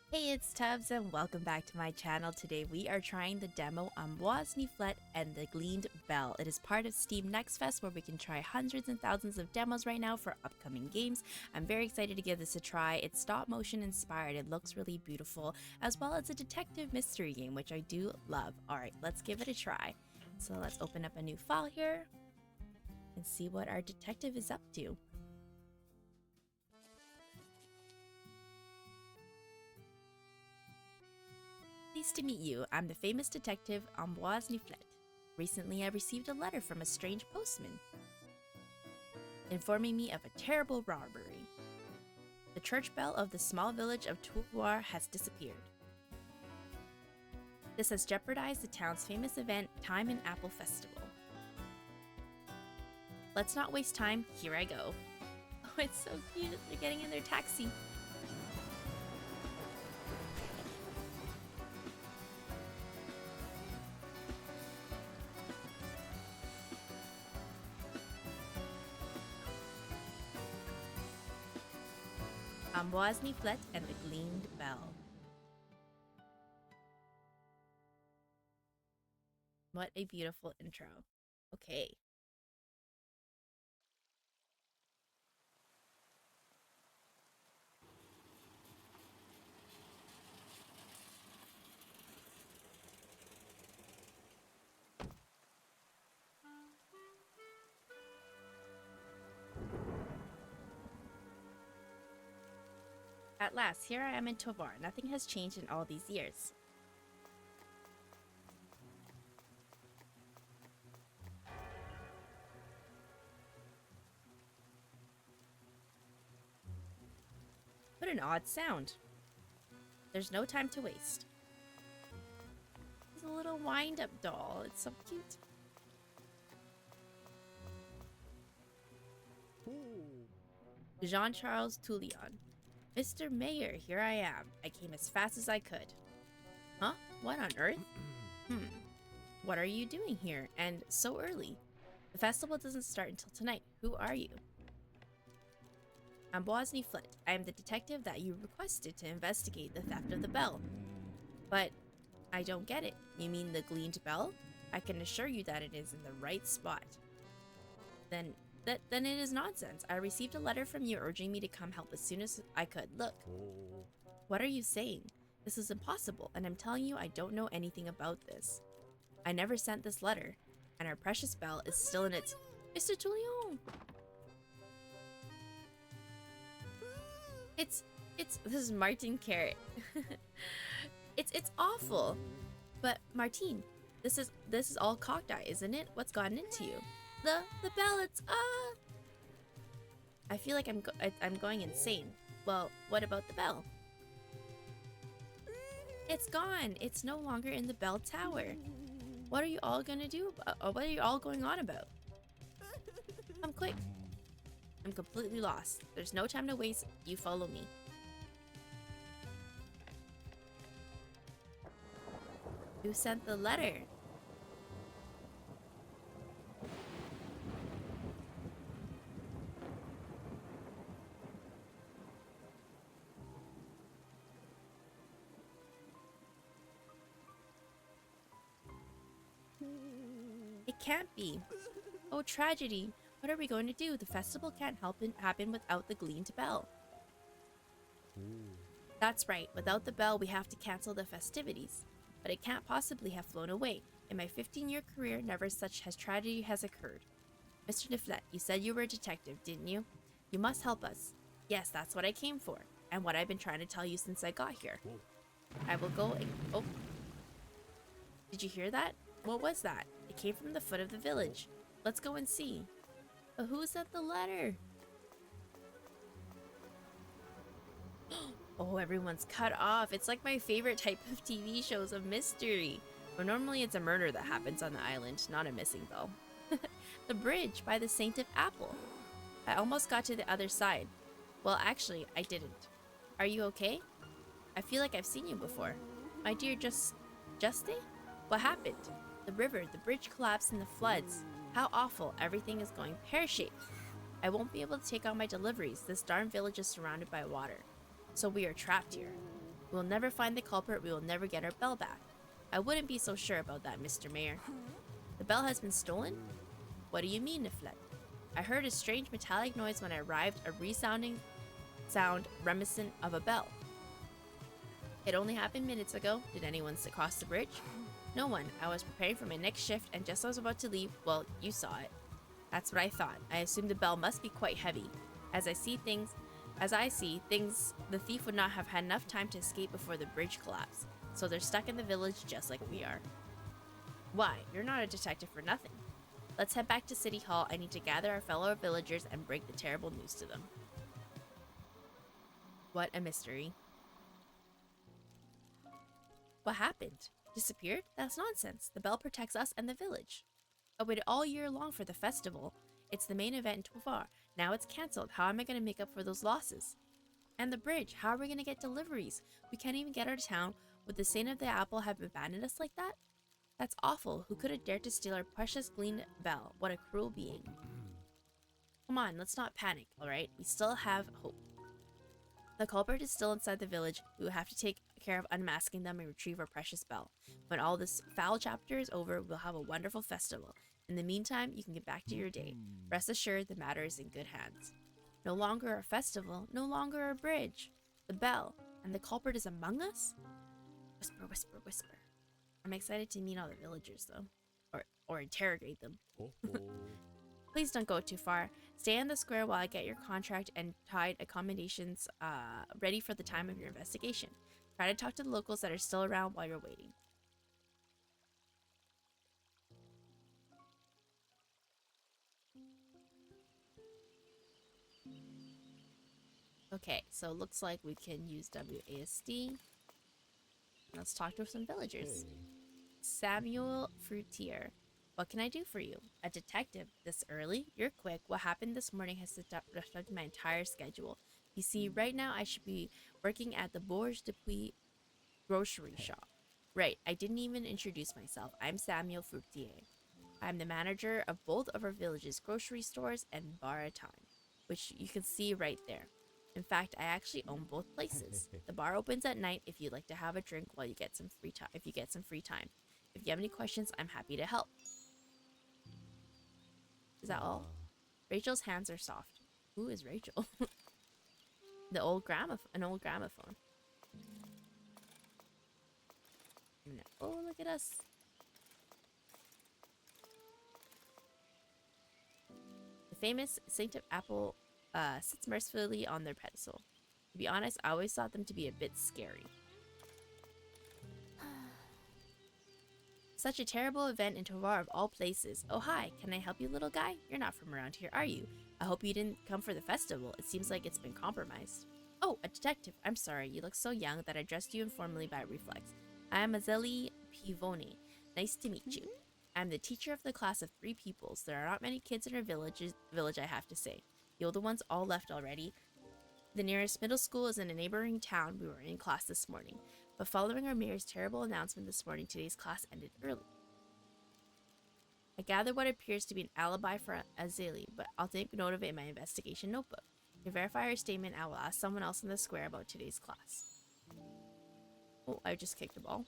Hey, it's Tubbs and welcome back to my channel. Today we are trying the demo Ambroise Niflette and the Gleaned Bell. It is part of Steam Next Fest where we can try hundreds and thousands of demos right now for upcoming games. I'm very excited to give this a try. It's stop motion inspired, it looks really beautiful, as well as a detective mystery game, which I do love. Alright, let's give it a try. So let's open up a new file here and see what our detective is up to. Pleased to meet you. I'm the famous detective Ambroise Niflette. Recently, I received a letter from a strange postman informing me of a terrible robbery. The church bell of the small village of Touloir has disappeared. This has jeopardized the town's famous event, Time and Apple Festival. Let's not waste time. Here I go. Oh, it's so cute. They're getting in their taxi. Ambroise Niflette and the Gleaned Bell. What a beautiful intro. Okay. At last, here I am in Tovar. Nothing has changed in all these years. What an odd sound. There's no time to waste. It's a little wind-up doll. It's so cute. Jean-Charles Toulion. Mr. Mayor, here I am. I came as fast as I could. Huh? What on earth? What are you doing here? And so early? The festival doesn't start until tonight. Who are you? Ambroise Niflette. I am the detective that you requested to investigate the theft of the bell. But I don't get it. You mean the Gleaned Bell? I can assure you that it is in the right spot. Then it is nonsense. I received a letter from you urging me to come help as soon as I could. Look. What are you saying? This is impossible, and I'm telling you I don't know anything about this. I never sent this letter, and our precious bell is still in its... Mr. Toulion! This is Martin Carrot. It's awful. But Martine, this is all cocked eye, isn't it? What's gotten into you? The bell, it's I feel like I'm going insane. Well, what about the bell? It's gone. It's no longer in the bell tower. What are you all gonna do? What are you all going on about? Come quick. I'm completely lost. There's no time to waste. You follow me. Who sent the letter? It can't be. Oh, tragedy. What are we going to do? The festival can't happen without the Gleaned Bell. That's right. Without the bell, we have to cancel the festivities. But it can't possibly have flown away. In my 15-year career, never such tragedy has occurred. Mr. Niflette, you said you were a detective, didn't you? You must help us. Yes, that's what I came for, and what I've been trying to tell you since I got here. I will go and... Oh. Did you hear that? What was that? It came from the foot of the village. Let's go and see. But who sent the letter? Oh, everyone's cut off. It's like my favorite type of TV shows of mystery. But normally it's a murder that happens on the island, not a missing bell. The bridge by the Saint of Apple. I almost got to the other side. Well, actually, I didn't. Are you okay? I feel like I've seen you before. My dear Juste? What happened? The river, the bridge collapsed in the floods. How awful. Everything is going pear-shaped. I won't be able to take on my deliveries. This darn village is surrounded by water. So we are trapped here. We will never find the culprit. We will never get our bell back. I wouldn't be so sure about that, Mr. Mayor. The bell has been stolen? What do you mean, Niflette? I heard a strange metallic noise when I arrived, a resounding sound reminiscent of a bell. It only happened minutes ago. Did anyone cross the bridge? No one. I was preparing for my next shift, and just as I was about to leave, well, you saw it. That's what I thought. I assumed the bell must be quite heavy. As I see things, the thief would not have had enough time to escape before the bridge collapsed. So they're stuck in the village just like we are. Why? You're not a detective for nothing. Let's head back to City Hall. I need to gather our fellow villagers and break the terrible news to them. What a mystery. What happened? Disappeared? That's nonsense. The bell protects us and the village. I waited all year long for the festival. It's the main event in Tovar. Now it's cancelled. How am I going to make up for those losses? And the bridge. How are we going to get deliveries? We can't even get out of town. Would the Saint of the Apple have abandoned us like that? That's awful. Who could have dared to steal our precious Gleaned bell? What a cruel being. Come on, let's not panic, alright? We still have hope. The culprit is still inside the village. We will have to take care of unmasking them and retrieve our precious bell. When all this foul chapter is over, we'll have a wonderful festival. In the meantime, you can get back to your day. Rest assured, the matter is in good hands. No longer a festival, no longer a bridge. The bell, and the culprit is among us? Whisper, whisper, whisper. I'm excited to meet all the villagers, though. Or interrogate them. Please don't go too far. Stay in the square while I get your contract and tide accommodations ready for the time of your investigation. Try to talk to the locals that are still around while you're waiting. Okay, so it looks like we can use WASD. Let's talk to some villagers. Hey. Samuel Fruitier. What can I do for you? A detective. This early? You're quick. What happened this morning has disrupted my entire schedule. You see, right now I should be working at the Bourge de Puy grocery shop. Right, I didn't even introduce myself. I'm Samuel Fruitier. I'm the manager of both of our village's grocery stores and bar at time, which you can see right there. In fact, I actually own both places. The bar opens at night if you'd like to have a drink while you get some free time. If you get some free time. If you have any questions, I'm happy to help. Is that all? Rachel's hands are soft. Who is Rachel? An old gramophone. Oh, look at us. The famous Saint of Apple sits mercifully on their pedestal. To be honest, I always thought them to be a bit scary. Such a terrible event in Tovar of all places. Oh, hi. Can I help you, little guy? You're not from around here, are you? I hope you didn't come for the festival. It seems like it's been compromised. Oh, a detective. I'm sorry. You look so young that I addressed you informally by reflex. I am Azeli Pivone. Nice to meet you. I'm the teacher of the class of 3 pupils. There are not many kids in our village, I have to say. The older ones all left already. The nearest middle school is in a neighboring town. We were in class this morning. But following our mayor's terrible announcement this morning, today's class ended early. I gather what appears to be an alibi for Azeli, but I'll take note of it in my investigation notebook. To verify her statement, I will ask someone else in the square about today's class. Oh, I just kicked the ball.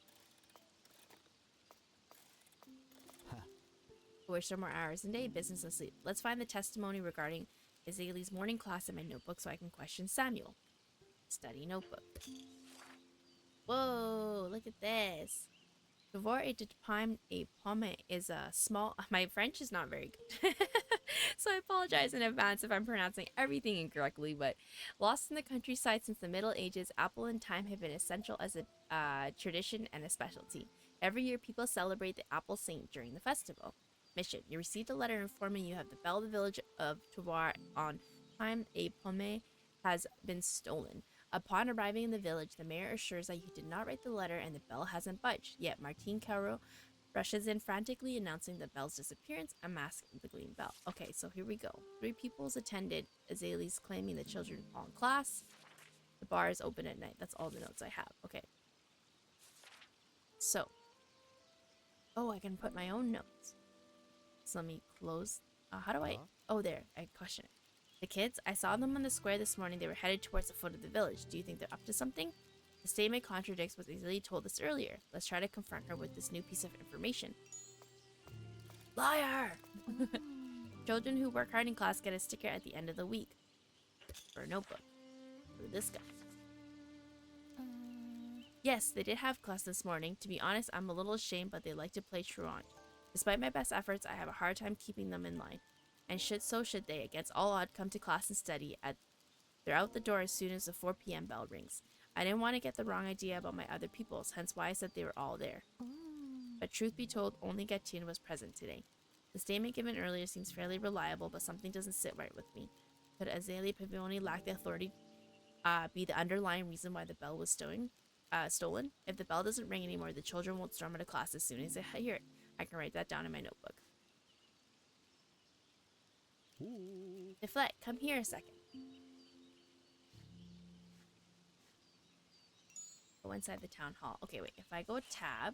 I wish there were more hours in day, business asleep. Let's find the testimony regarding Azeli's morning class in my notebook so I can question Samuel. Study notebook. Whoa, look at this. Devoir et de Pime et Pomme is a small... My French is not very good. So I apologize in advance if I'm pronouncing everything incorrectly, but lost in the countryside since the Middle Ages, apple and thyme have been essential as a tradition and a specialty. Every year, people celebrate the apple saint during the festival. Mission. You received a letter informing you have the bell of the village of Tovar on Thyme et Pomme has been stolen. Upon arriving in the village, the mayor assures that you did not write the letter and the bell hasn't budged. Yet Martine Caro rushes in frantically announcing the bell's disappearance and masking the Gleaned bell. Okay, so here we go. 3 pupils attended Azeli's claiming the children fall in class. The bar is open at night. That's all the notes I have. Okay. So. Oh, I can put my own notes. So let me close. How do I? Oh, there. I question it. The kids, I saw them on the square this morning. They were headed towards the foot of the village. Do you think they're up to something? The statement contradicts what Azalea told us earlier. Let's try to confront her with this new piece of information. Liar! Children who work hard in class get a sticker at the end of the week. For a notebook. For this guy. Yes, they did have class this morning. To be honest, I'm a little ashamed, but they like to play truant. Despite my best efforts, I have a hard time keeping them in line. And so should they. Against all odds, come to class and study. They're out the door as soon as the 4 p.m. bell rings. I didn't want to get the wrong idea about my other pupils, hence why I said they were all there. But truth be told, only Gatien was present today. The statement given earlier seems fairly reliable, but something doesn't sit right with me. Could Azalea Pavoni lack the authority be the underlying reason why the bell was stolen? If the bell doesn't ring anymore, the children won't storm into class as soon as they hear it. I can write that down in my notebook. Niflette, come here a second. Go inside the town hall. Okay, wait. If I go tab,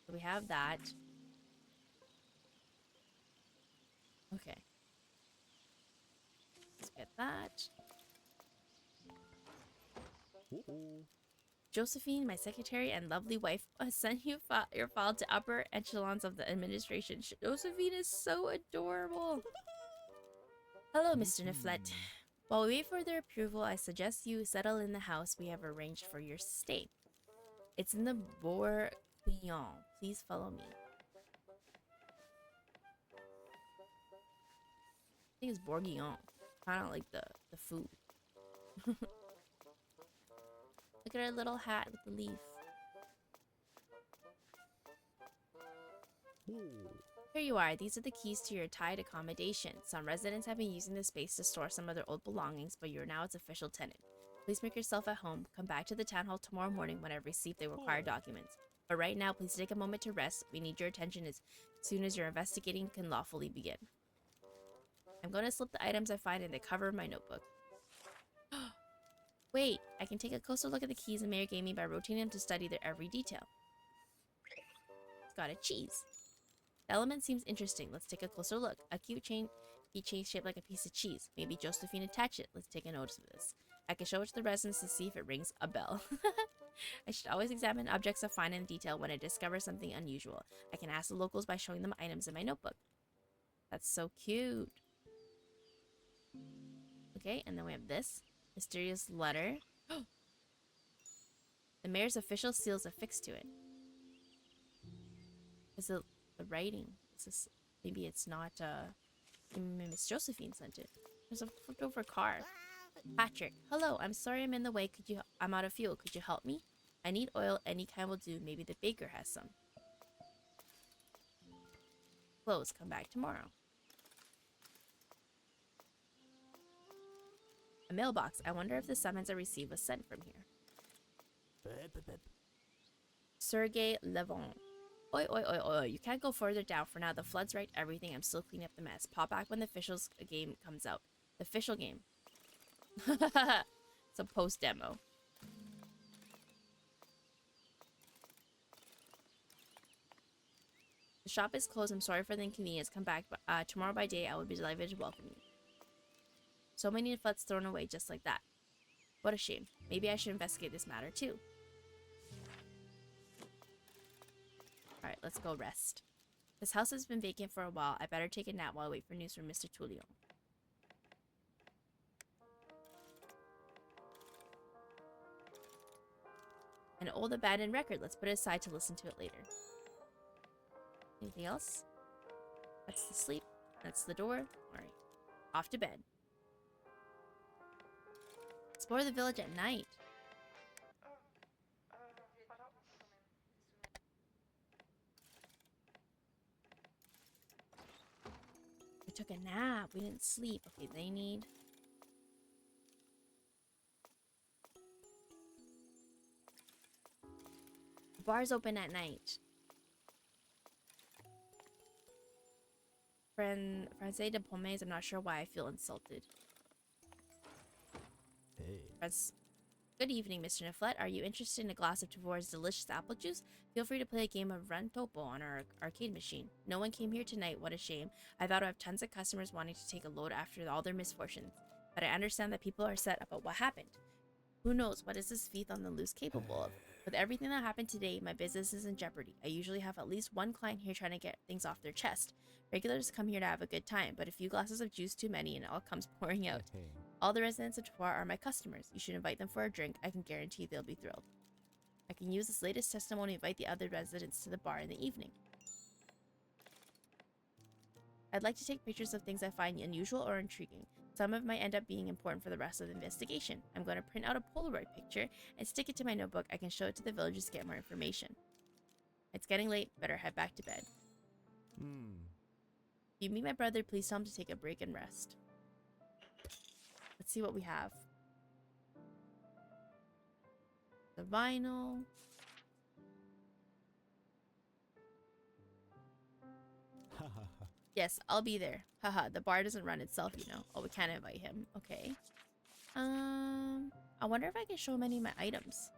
so we have that. Okay. Let's get that. Josephine, my secretary and lovely wife, sent you your file to upper echelons of the administration. Josephine is so adorable. Hello, Mr. Niflette. While we wait for their approval, I suggest you settle in the house we have arranged for your stay. It's in the Bourguignon. Please follow me. I think it's Bourguignon. Kind of like the food. Look at her little hat with the leaf. Here you are. These are the keys to your tide accommodation. Some residents have been using this space to store some of their old belongings, but you're now its official tenant. Please make yourself at home. Come back to the town hall tomorrow morning when I've received the required documents. But right now, please take a moment to rest. We need your attention as soon as your investigating can lawfully begin. I'm going to slip the items I find in the cover of my notebook. Wait, I can take a closer look at the keys the mayor gave me by rotating them to study their every detail. It's got a cheese. The element seems interesting. Let's take a closer look. A keychain shaped like a piece of cheese. Maybe Josephine attached it. Let's take a notice of this. I can show it to the residents to see if it rings a bell. I should always examine objects of fine and detail when I discover something unusual. I can ask the locals by showing them items in my notebook. That's so cute. Okay, and then we have this. Mysterious letter. The mayor's official seals affixed to it. Is it the writing? Is this, maybe it's not, Miss Josephine sent it. There's a flipped over car. Patrick, hello, I'm sorry I'm in the way. I'm out of fuel. Could you help me? I need oil. Any kind will do. Maybe the baker has some. Close. Come back tomorrow. A mailbox. I wonder if the summons I received was sent from here. Sergei Levon. Oi, oi, oi, oi. You can't go further down for now. The floods wrecked everything. I'm still cleaning up the mess. Pop back when the official's game comes out. The official game. It's a post demo. The shop is closed. I'm sorry for the inconvenience. Come back tomorrow by day. I would be delighted to welcome you. So many Niflettes thrown away just like that. What a shame. Maybe I should investigate this matter too. Alright, let's go rest. This house has been vacant for a while. I better take a nap while I wait for news from Mr. Toulion. An old abandoned record. Let's put it aside to listen to it later. Anything else? That's the sleep. That's the door. Alright. Off to bed. Explore the village at night. We took a nap. We didn't sleep. Okay, they need... The bar's open at night. Francais de Pommes, I'm not sure why I feel insulted. Hey. Good evening, Mr. Niflette. Are you interested in a glass of Tavor's delicious apple juice? Feel free to play a game of Run Topo on our arcade machine. No one came here tonight. What a shame. I thought I have tons of customers wanting to take a load after all their misfortunes. But I understand that people are upset about what happened. Who knows what is this thief on the loose capable of? With everything that happened today, my business is in jeopardy. I usually have at least one client here trying to get things off their chest. Regulars come here to have a good time, but a few glasses of juice too many and it all comes pouring out. All the residents of Tovar are my customers. You should invite them for a drink. I can guarantee they'll be thrilled. I can use this latest testimony to invite the other residents to the bar in the evening. I'd like to take pictures of things I find unusual or intriguing. Some of it might end up being important for the rest of the investigation. I'm going to print out a Polaroid picture and stick it to my notebook. I can show it to the villagers to get more information. It's getting late. Better head back to bed. If you meet my brother, please tell him to take a break and rest. Let's see what we have. The vinyl. Yes, I'll be there. Haha, the bar doesn't run itself, you know. Oh, we can't invite him. Okay. I wonder if I can show him any of my items.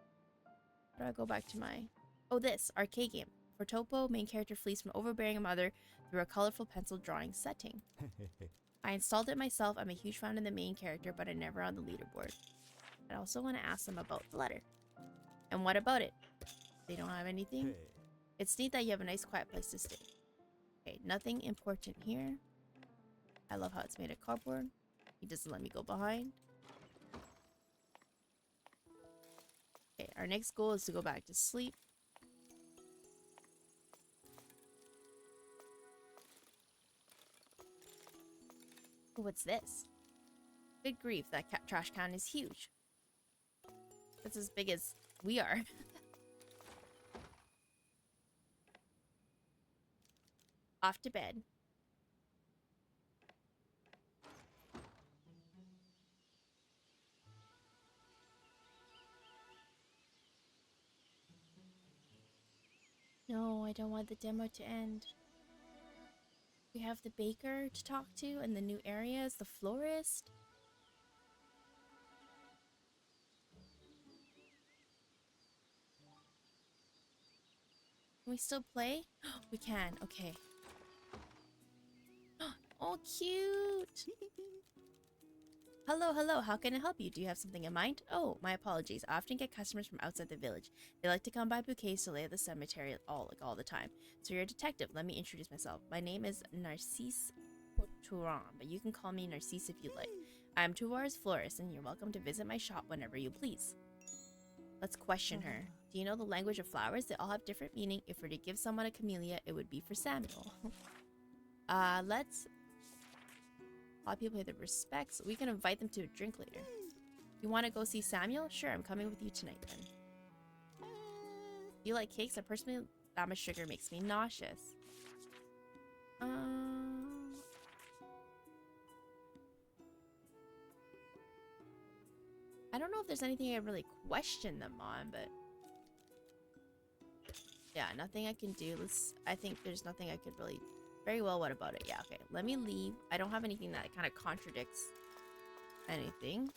How do I go back to my... Oh, this. Arcade game. For Topo, main character flees from overbearing mother through a colorful pencil drawing setting. I installed it myself. I'm a huge fan of the main character, but I'm never on the leaderboard. I also want to ask them about the letter. And what about it? They don't have anything? It's neat that you have a nice quiet place to stay. Okay, nothing important here. I love how it's made of cardboard. He doesn't let me go behind. Okay, our next goal is to go back to sleep. Oh, what's this? Good grief, that trash can is huge. That's as big as we are. Off to bed. No, I don't want the demo to end. We have the baker to talk to and the new areas, the florist. Can we still play? We can, okay. Oh, cute! Hello, hello, how can I help you? Do you have something in mind? Oh, my apologies. I often get customers from outside the village. They like to come buy bouquets to lay at the cemetery all the time. So you're a detective. Let me introduce myself. My name is Narcisse Poturan, but you can call me Narcisse if you'd like. I'm Tuvar's florist, and you're welcome to visit my shop whenever you please. Let's question her. Do you know the language of flowers? They all have different meaning. If we're to give someone a camellia, it would be for Samuel. Let's... A lot of people pay their respects. We can invite them to a drink later. You want to go see Samuel? Sure, I'm coming with you tonight then. Do you like cakes? I personally, that much sugar makes me nauseous. I don't know if there's anything I really question them on, but... Yeah, nothing I can do. I think there's nothing I could really... Very well, what about it? Yeah, okay. Let me leave. I don't have anything that kind of contradicts anything.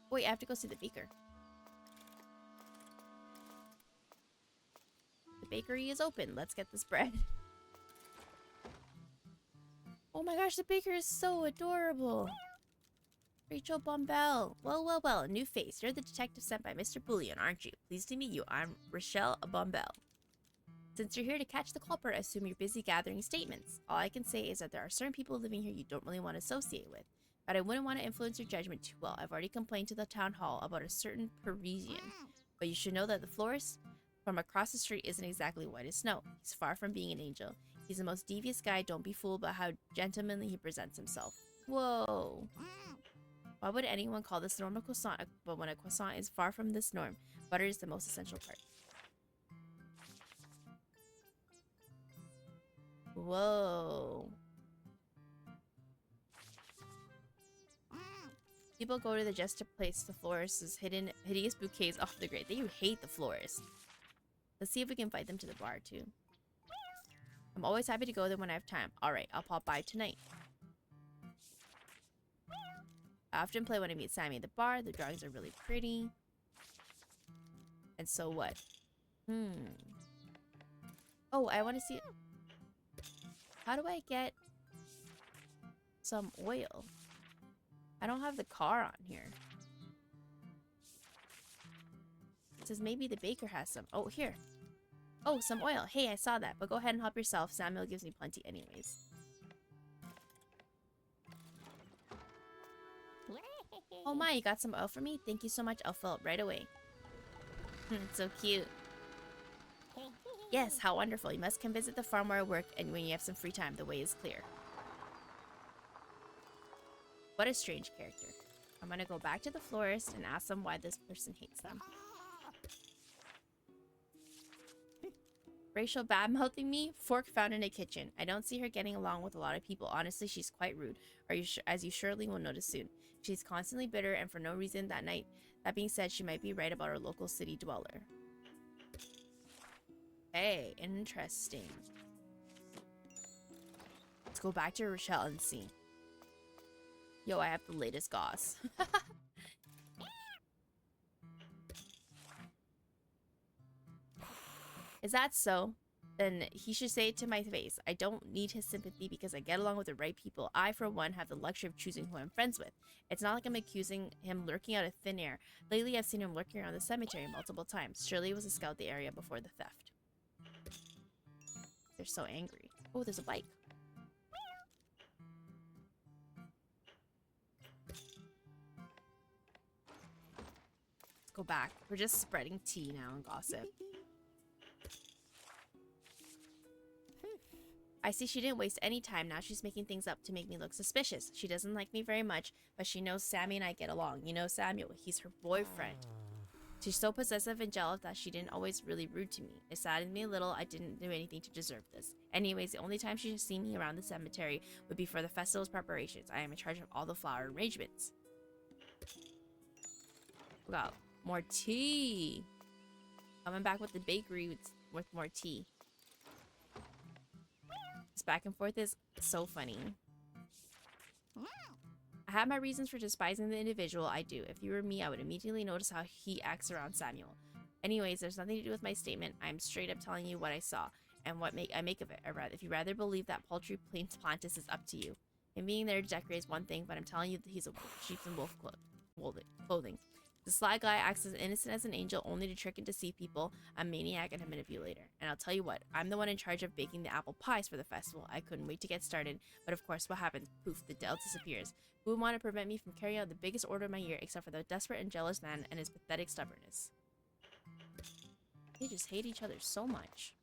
Wait, I have to go see the baker. The bakery is open. Let's get this bread. Oh my gosh, the baker is so adorable. Rachel Bombell. Well, well, well, a new face. You're the detective sent by Mr. Bullion, aren't you? Pleased to meet you. I'm Rochelle Bombell. Since you're here to catch the culprit, I assume you're busy gathering statements. All I can say is that there are certain people living here you don't really want to associate with. But I wouldn't want to influence your judgment too well. I've already complained to the town hall about a certain Parisian. But you should know that the florist from across the street isn't exactly white as snow. He's far from being an angel. He's the most devious guy. Don't be fooled by how gentlemanly he presents himself. Whoa. Why would anyone call this normal croissant, but when a croissant is far from this norm, butter is the most essential part. Whoa. People go to the just to place the florist's hideous bouquets off the grate. They hate the florist. Let's see if we can invite them to the bar too. I'm always happy to go there when I have time. Alright, I'll pop by tonight. I often play when I meet Sammy at the bar. The drawings are really pretty. And so what? Oh, I want to see... How do I get some oil? I don't have the car on here. It says maybe the baker has some. Oh, here. Oh, some oil. Hey, I saw that, but go ahead and help yourself. Samuel gives me plenty anyways. Oh my, you got some oil for me? Thank you so much. I'll fill it right away. So cute. Yes, how wonderful. You must come visit the farm where I work, and when you have some free time, the way is clear. What a strange character. I'm gonna go back to the florist and ask them why this person hates them. Rachel bad-mouthing me? Fork found in a kitchen. I don't see her getting along with a lot of people. Honestly, she's quite rude, as you surely will notice soon. She's constantly bitter and for no reason that night. That being said, she might be right about our local city dweller. Hey, interesting. Let's go back to Rochelle and see. Yo, I have the latest goss. Is that so? Then he should say it to my face. I don't need his sympathy because I get along with the right people. I, for one, have the luxury of choosing who I'm friends with. It's not like I'm accusing him lurking out of thin air. Lately, I've seen him lurking around the cemetery multiple times. Surely he was to scout the area before the theft. They're so angry. Oh, there's a bike. Let's go back. We're just spreading tea now and gossip. I see she didn't waste any time. Now she's making things up to make me look suspicious. She doesn't like me very much, but she knows Sammy and I get along. You know Samuel, he's her boyfriend. She's so possessive and jealous that she didn't always really rude to me. It saddens me a little. I didn't do anything to deserve this. Anyways, the only time she should see me around the cemetery would be for the festival's preparations. I am in charge of all the flower arrangements. We got more tea. Coming back with the bakery with more tea. This back and forth is so funny. I have my reasons for despising the individual. I do. If you were me, I would immediately notice how he acts around Samuel. Anyways, there's nothing to do with my statement. I'm straight up telling you what I saw and what I make of it. If you rather believe that paltry Plantis is up to you. Him being there to decorate is one thing, but I'm telling you that he's a sheep's and wolf clothing. The sly guy acts as innocent as an angel, only to trick and deceive people, a maniac and a manipulator. And I'll tell you what, I'm the one in charge of baking the apple pies for the festival. I couldn't wait to get started, but of course, what happens? Poof, the Dell disappears. Who would want to prevent me from carrying out the biggest order of my year, except for the desperate and jealous man and his pathetic stubbornness? They just hate each other so much.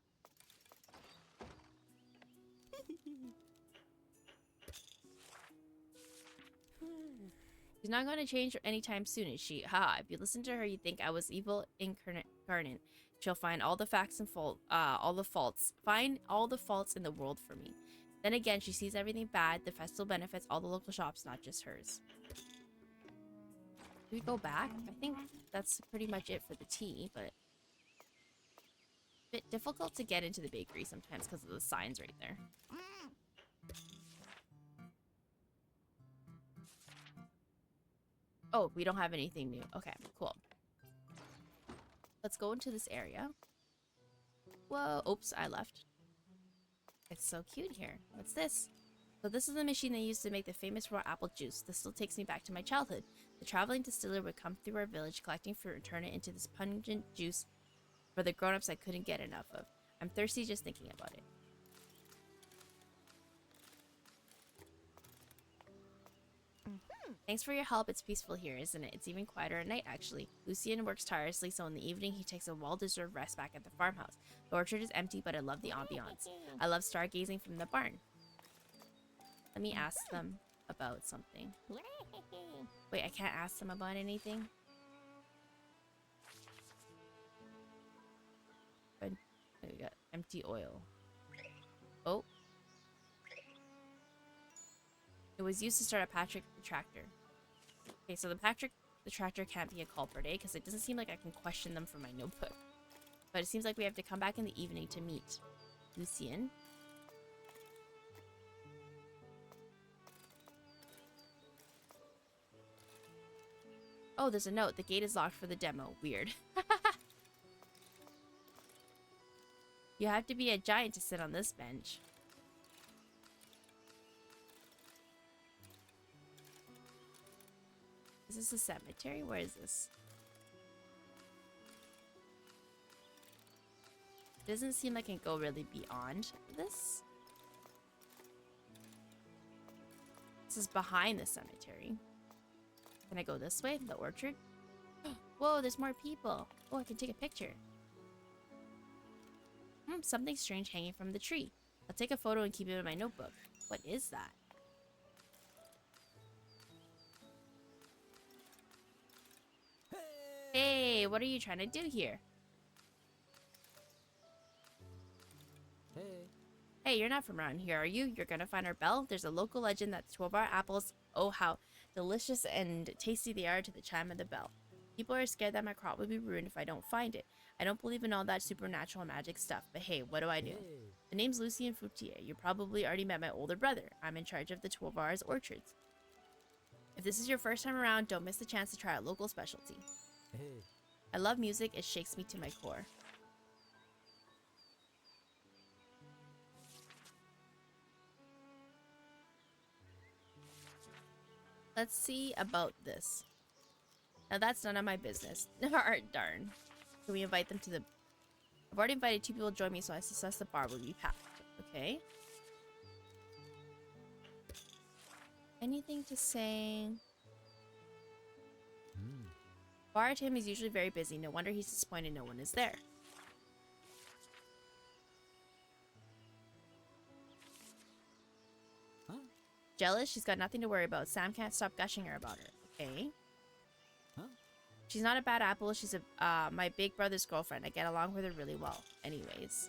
She's not going to change anytime soon, is she? Haha, if you listen to her, you'd think I was evil incarnate. She'll find all the facts and find all the faults in the world for me. Then again, she sees everything bad. The festival benefits all the local shops, not just hers. Do we go back? I think that's pretty much it for the tea, but a bit difficult to get into the bakery sometimes because of the signs right there. Oh, we don't have anything new. Okay, cool. Let's go into this area. Whoa, oops, I left. It's so cute here. What's this? So this is the machine they used to make the famous raw apple juice. This still takes me back to my childhood. The traveling distiller would come through our village collecting fruit and turn it into this pungent juice for the grown-ups I couldn't get enough of. I'm thirsty just thinking about it. Thanks for your help. It's peaceful here, isn't it? It's even quieter at night, actually. Lucien works tirelessly, so in the evening he takes a well-deserved rest back at the farmhouse. The orchard is empty, but I love the ambiance. I love stargazing from the barn. Let me ask them about something. Wait, I can't ask them about anything? Good. We got empty oil. Oh. It was used to start a Patrick the tractor. Okay, so the Patrick the tractor can't be a culprit, eh? Because it doesn't seem like I can question them from my notebook. But it seems like we have to come back in the evening to meet Lucien. Oh, there's a note. The gate is locked for the demo. Weird. You have to be a giant to sit on this bench. Is this a cemetery? Where is this? Doesn't seem like I can go really beyond this. This is behind the cemetery. Can I go this way? The orchard? Whoa, there's more people. Oh, I can take a picture. Something strange hanging from the tree. I'll take a photo and keep it in my notebook. What is that? Hey, what are you trying to do here? Hey, you're not from around here, are you? You're gonna find our bell? There's a local legend that 12-hour apples, oh how delicious and tasty they are to the chime of the bell. People are scared that my crop will be ruined if I don't find it. I don't believe in all that supernatural magic stuff, but hey, what do I do? The name's Lucien Foutier. You probably already met my older brother. I'm in charge of the 12 Hours orchards. If this is your first time around, don't miss the chance to try a local specialty. I love music. It shakes me to my core. Let's see about this. Now that's none of my business. Darn. Can we invite them to the... I've already invited 2 people to join me, so I suspect the bar will be packed. Okay. Anything to say? Bar at him is usually very busy. No wonder he's disappointed no one is there. Jealous? She's got nothing to worry about. Sam can't stop gushing her about her. Okay. She's not a bad apple. She's my big brother's girlfriend. I get along with her really well. Anyways.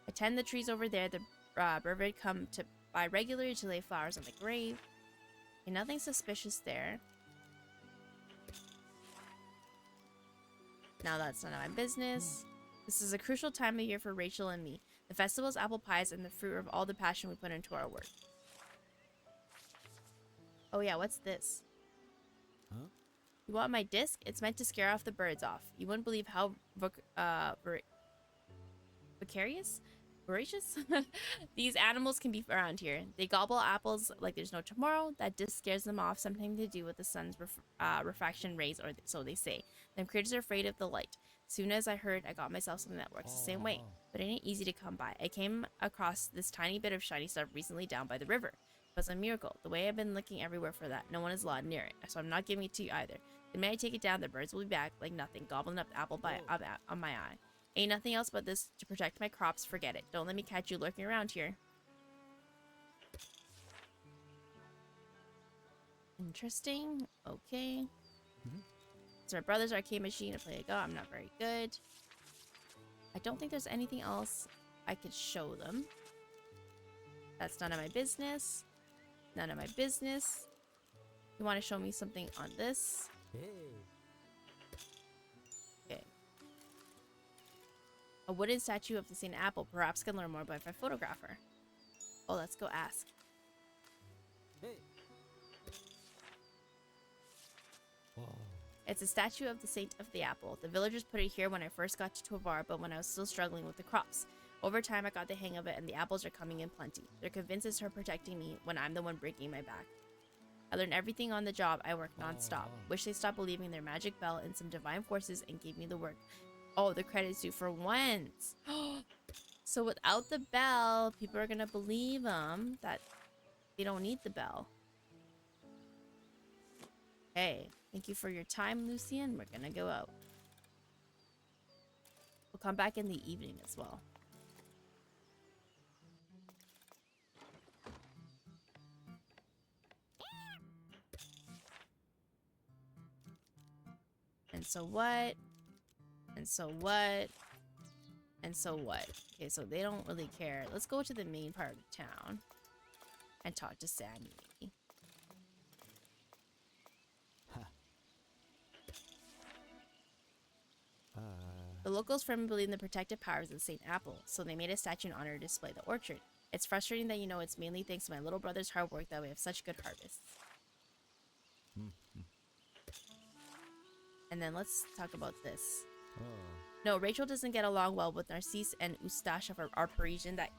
I tend the trees over there. The brotherhood come to by regularly to lay flowers on the grave. Okay, nothing suspicious there. Now that's none of my business. This is a crucial time of year for Rachel and me. The festival's apple pies and the fruit of all the passion we put into our work. Oh yeah, what's this? You want my disc? It's meant to scare off the birds off. You wouldn't believe how voracious these animals can be around here. They gobble apples like there's no tomorrow. That disc scares them off, something to do with the sun's refraction rays, or so they say. Them critters are afraid of the light. Soon as I heard, I got myself something that works the same way. But it ain't easy to come by. I came across this tiny bit of shiny stuff recently down by the river. It was a miracle. The way I've been looking everywhere for that, no one is allowed near it, so I'm not giving it to you either. The minute I take it down, the birds will be back like nothing, gobbling up the apple on my eye. Ain't nothing else but this to protect my crops. Forget it. Don't let me catch you lurking around here. Interesting. Okay. So my brother's arcade machine to play a go. I'm not very good. I don't think there's anything else I could show them. That's none of my business. None of my business. You want to show me something on this? Okay. A wooden statue of the St. Apple. Perhaps can learn more about if I photograph her. Oh, let's go ask. It's a statue of the Saint of the Apple. The villagers put it here when I first got to Tovar, but when I was still struggling with the crops. Over time, I got the hang of it, and the apples are coming in plenty. They're convinced it's her protecting me when I'm the one breaking my back. I learned everything on the job. I work non-stop. Wish they stopped believing their magic bell and some divine forces and gave me the work. Oh, the credit's due for once. So without the bell, people are gonna believe them that they don't need the bell. Hey, thank you for your time, Lucien. We're gonna go out. We'll come back in the evening as well. And so what? And so what? And so what? Okay, so they don't really care. Let's go to the main part of town and talk to Sammy. The locals firmly believe in the protective powers of the St. Apple, so they made a statue in honor to display the orchard. It's frustrating that it's mainly thanks to my little brother's hard work that we have such good harvests. And then let's talk about this. No, Rachel doesn't get along well with Narcisse and Eustache of our Parisian. That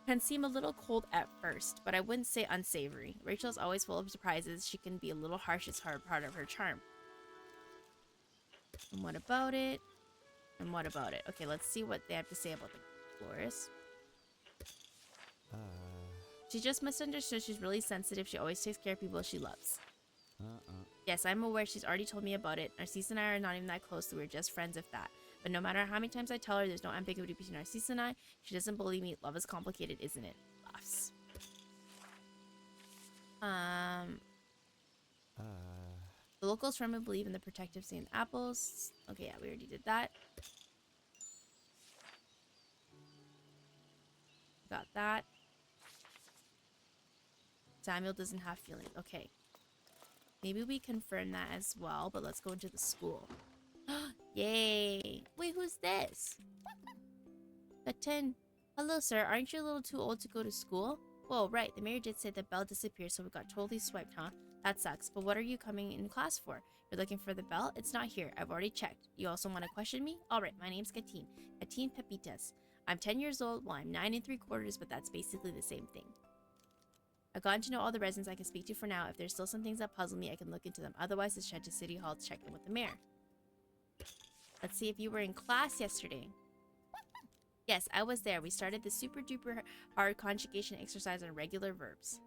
can seem a little cold at first, but I wouldn't say unsavory. Rachel's always full of surprises. She can be a little harsh. It's hard part of her charm. And what about it? And what about it? Okay, let's see what they have to say about the floors. She just misunderstood. She's really sensitive. She always takes care of people she loves. Yes, I'm aware. She's already told me about it. Narcisse and I are not even that close, so we're just friends, if that. But no matter how many times I tell her there's no ambiguity between Narcisse and I, she doesn't believe me. Love is complicated, isn't it? Laughs. The locals firmly believe in the protective Saint apples. Okay, yeah, we already did that. Got that. Samuel doesn't have feelings. Okay. Maybe we confirm that as well, but let's go into the school. Yay! Wait, who's this? Gaten. Hello, sir. Aren't you a little too old to go to school? Whoa, right. The mayor did say the bell disappeared, so we got totally swiped, huh? That sucks. But what are you coming in class for? You're looking for the bell? It's not here. I've already checked. You also want to question me? Alright, my name's Gatin. Gatin Pepitas. I'm 10 years old. Well, I'm 9 3/4, but that's basically the same thing. I've gotten to know all the residents I can speak to for now. If there's still some things that puzzle me, I can look into them. Otherwise, let's head to City Hall to check in with the mayor. Let's see if you were in class yesterday. Yes, I was there. We started the super duper hard conjugation exercise on regular verbs.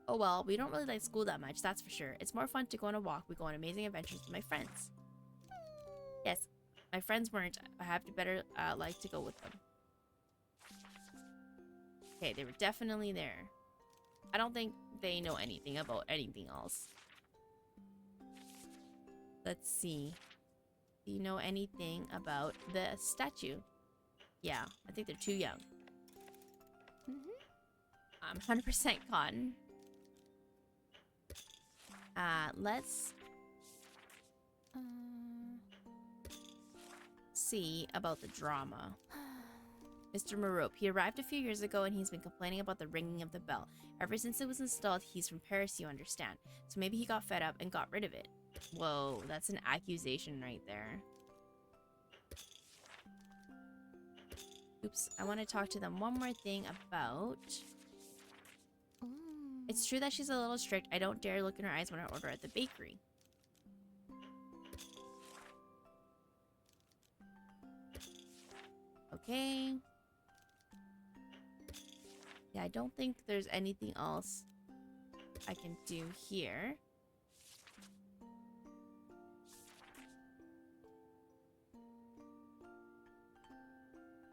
Oh well, we don't really like school that much, that's for sure. It's more fun to go on a walk. We go on amazing adventures with my friends. Yes, my friends weren't. I have to better like to go with them. Okay, they were definitely there. I don't think they know anything about anything else. Let's see. Do you know anything about the statue? Yeah, I think they're too young. I'm 100% cotton. Let's see about the drama. Mr. Marope. He arrived a few years ago and he's been complaining about the ringing of the bell. Ever since it was installed, he's from Paris, you understand. So maybe he got fed up and got rid of it. Whoa, that's an accusation right there. Oops, I want to talk to them one more thing about... It's true that she's a little strict. I don't dare look in her eyes when I order at the bakery. Okay. Yeah, I don't think there's anything else I can do here.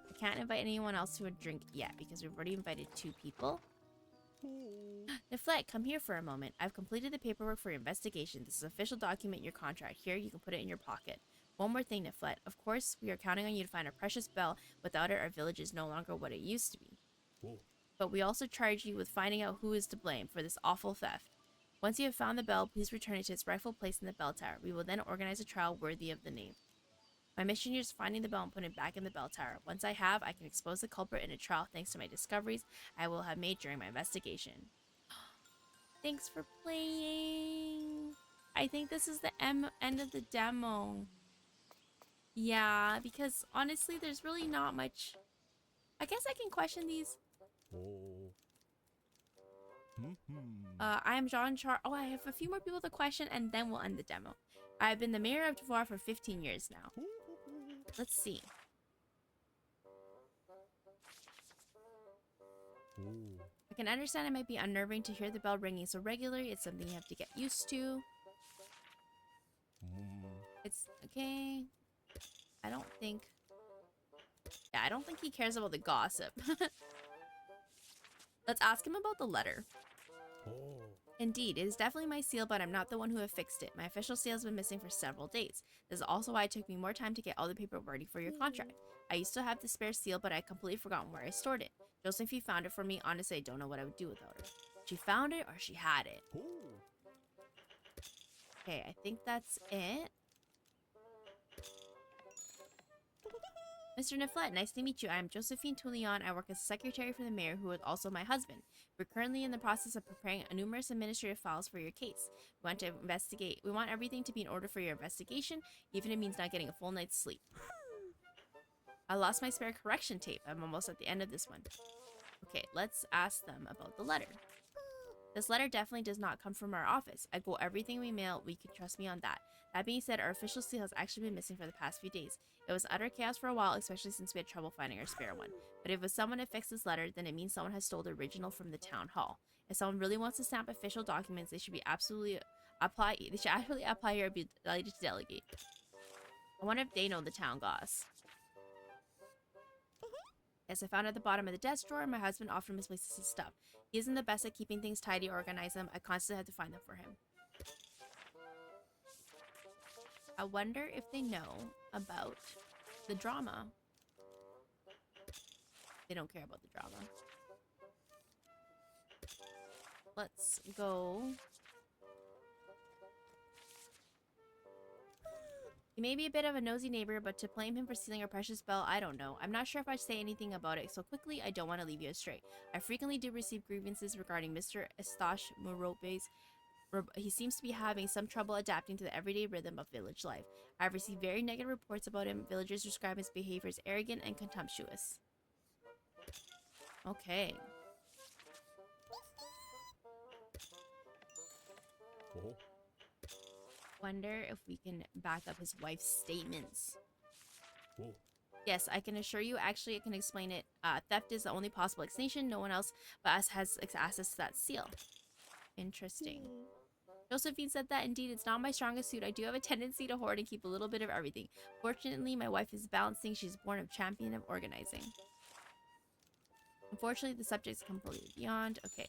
I can't invite anyone else to a drink yet because we've already invited 2 people. Niflette, come here for a moment. I've completed the paperwork for your investigation. This is an official document, your contract. Here, you can put it in your pocket. One more thing, Niflette. Of course, we are counting on you to find our precious bell. Without it, our village is no longer what it used to be. Whoa. But we also charge you with finding out who is to blame for this awful theft. Once you have found the bell, please return it to its rightful place in the bell tower. We will then organize a trial worthy of the name. My mission here is finding the bell and putting it back in the bell tower. Once I have, I can expose the culprit in a trial thanks to my discoveries I will have made during my investigation. Thanks for playing. I think this is the end of the demo. Yeah, because honestly, there's really not much. I guess I can question these. I am Jean Char. Oh, I have a few more people to question, and then we'll end the demo. I've been the mayor of Devoir for 15 years now. Let's see. I can understand it might be unnerving to hear the bell ringing so regularly. It's something you have to get used to. It's okay. I don't think he cares about the gossip. Let's ask him about the letter. Indeed, it is definitely my seal, but I'm not the one who affixed it. My official seal has been missing for several days. This is also why it took me more time to get all the paperwork ready for your contract. I used to have the spare seal, but I had completely forgotten where I stored it. Josephine found it for me. Honestly, I don't know what I would do without her. She found it or she had it. Okay, I think that's it. Mr. Niflette, nice to meet you. I am Josephine Toulion. I work as secretary for the mayor, who is also my husband. We're currently in the process of preparing numerous administrative files for your case. We want to investigate. We want everything to be in order for your investigation, even if it means not getting a full night's sleep. I lost my spare correction tape. I'm almost at the end of this one. Okay, let's ask them about the letter. This letter definitely does not come from our office. I go everything we mail. We can trust me on that. That being said, our official seal has actually been missing for the past few days. It was utter chaos for a while, especially since we had trouble finding our spare one. But if it was someone who fixed this letter, then it means someone has stole the original from the town hall. If someone really wants to stamp official documents, they should absolutely apply here and be delighted to delegate. I wonder if they know the town goss. Yes, I found it at the bottom of the desk drawer. My husband often misplaces his stuff. He isn't the best at keeping things tidy or organize them. I constantly have to find them for him. I wonder if they know about the drama. They don't care about the drama. Let's go. He may be a bit of a nosy neighbor, but to blame him for stealing our precious bell, I don't know. I'm not sure if I'd say anything about it so quickly. I don't want to leave you astray. I frequently do receive grievances regarding Mr. Eustache Moropes. He seems to be having some trouble adapting to the everyday rhythm of village life. I've received very negative reports about him. Villagers describe his behavior as arrogant and contemptuous. Okay. Oh. Wonder if we can back up his wife's statements. Whoa. Yes, I can assure you. Actually, I can explain it. Theft is the only possible explanation. No one else but us has access to that seal. Interesting. Josephine said that indeed it's not my strongest suit. I do have a tendency to hoard and keep a little bit of everything. Fortunately, my wife is balancing. She's born a champion of organizing. Unfortunately, the subject is completely beyond. Okay.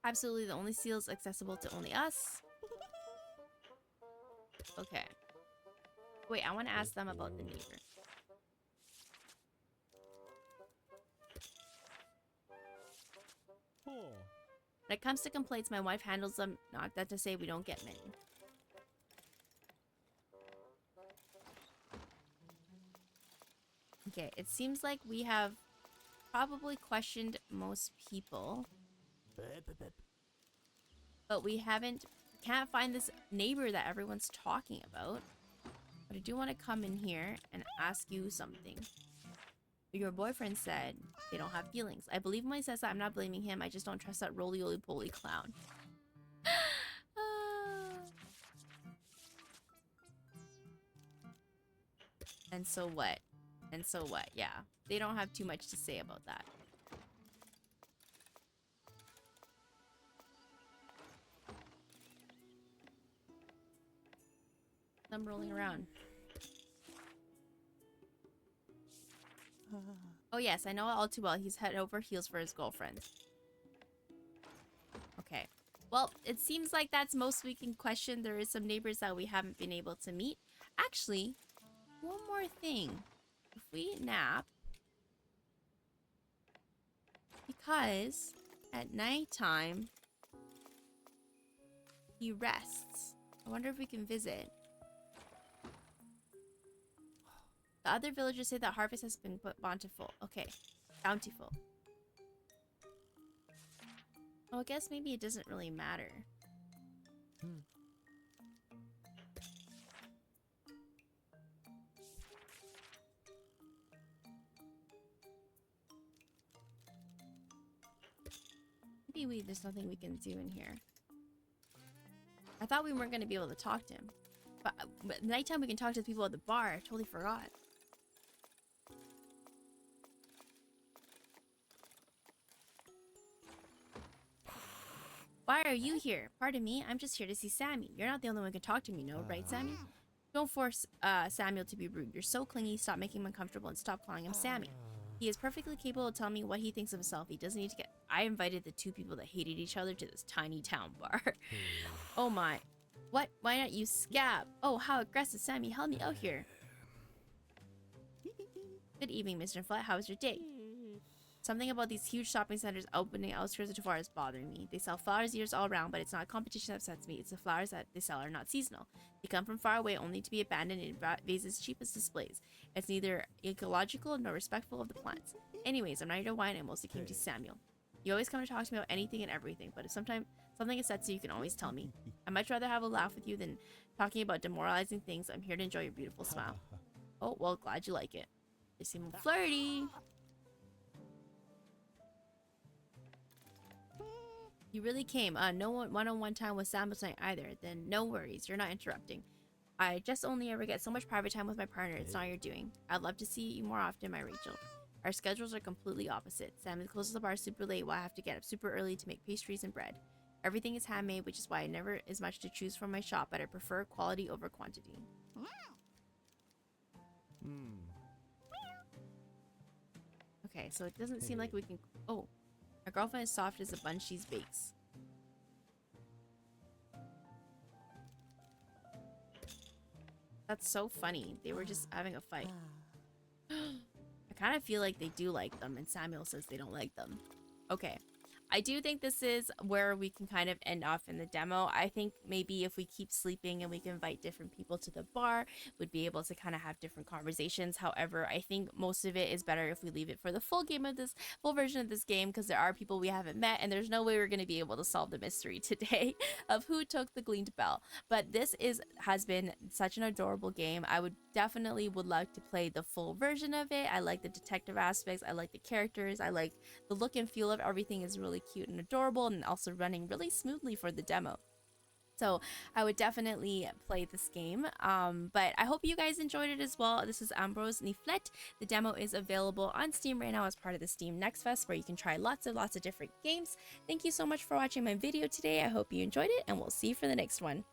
Absolutely, the only seal is accessible to only us. Okay. Wait, I want to ask them about the neighbor. Oh. When it comes to complaints, my wife handles them. Not that to say we don't get many. Okay, it seems like we have probably questioned most people. But we can't find this neighbor that everyone's talking about. But I do want to come in here and ask you something. Your boyfriend said they don't have feelings. I believe him when he says that. I'm not blaming him. I just don't trust that roly-oly-poly clown. And so what? And so what? Yeah. They don't have too much to say about that. I'm rolling around. Oh yes, I know all too well. He's head over heels for his girlfriend. Okay. Well, it seems like that's most we can question. There is some neighbors that we haven't been able to meet. Actually, one more thing. If we nap, because at nighttime he rests. I wonder if we can visit. The other villagers say that harvest has been bountiful. Okay, bountiful. Oh, I guess maybe it doesn't really matter. Maybe there's nothing we can do in here. I thought we weren't going to be able to talk to him. But nighttime we can talk to the people at the bar. I totally forgot. Why are you here? Pardon me, I'm just here to see Sammy. You're not the only one who can talk to me, no, right, Sammy? Don't force Samuel to be rude. You're so clingy. Stop making him uncomfortable and stop calling him Sammy. He is perfectly capable of telling me what he thinks of himself. He doesn't need to get... I invited the two people that hated each other to this tiny town bar. Oh my. What? Why not you scab? Oh, how aggressive. Sammy, help me out here. Good evening, Mr. Niflette. How was your day? Something about these huge shopping centers opening outskirts of Tafar is bothering me. They sell flowers years all around, but it's not competition that upsets me. It's the flowers that they sell are not seasonal. They come from far away only to be abandoned in vases cheap as displays. It's neither ecological nor respectful of the plants. Anyways, I'm not here to whine. I mostly came to Samuel. You always come to talk to me about anything and everything, but if something upsets you, you can always tell me. I'd much rather have a laugh with you than talking about demoralizing things. I'm here to enjoy your beautiful smile. Oh, well, glad you like it. They seem flirty. You really came. No one-on-one time with Sam tonight either. Then no worries. You're not interrupting. I just only ever get so much private time with my partner. It's not your doing. I'd love to see you more often, my Rachel. Our schedules are completely opposite. Sam closes the bar super late while I have to get up super early to make pastries and bread. Everything is handmade, which is why I never is much to choose from my shop, but I prefer quality over quantity. Okay, so it doesn't seem like we can... Oh, our girlfriend is soft as a bun cheese bakes. That's so funny. They were just having a fight. I kind of feel like they do like them, and Samuel says they don't like them. Okay. I do think this is where we can kind of end off in the demo. I think maybe if we keep sleeping and we can invite different people to the bar, we'd be able to kind of have different conversations. However, I think most of it is better if we leave it for the full version of this game, because there are people we haven't met, and there's no way we're going to be able to solve the mystery today of who took the Gleaned bell. But this has been such an adorable game. I would like to play the full version of it. I like the detective aspects. I like the characters. I like the look and feel of everything is really cute and adorable, and also running really smoothly for the demo. So I would definitely play this game. But I hope you guys enjoyed it as well. This is Ambroise Niflette. The demo is available on Steam right now as part of the Steam Next Fest, where you can try lots of different games. Thank you so much for watching my video today. I hope you enjoyed it, and we'll see you for the next one.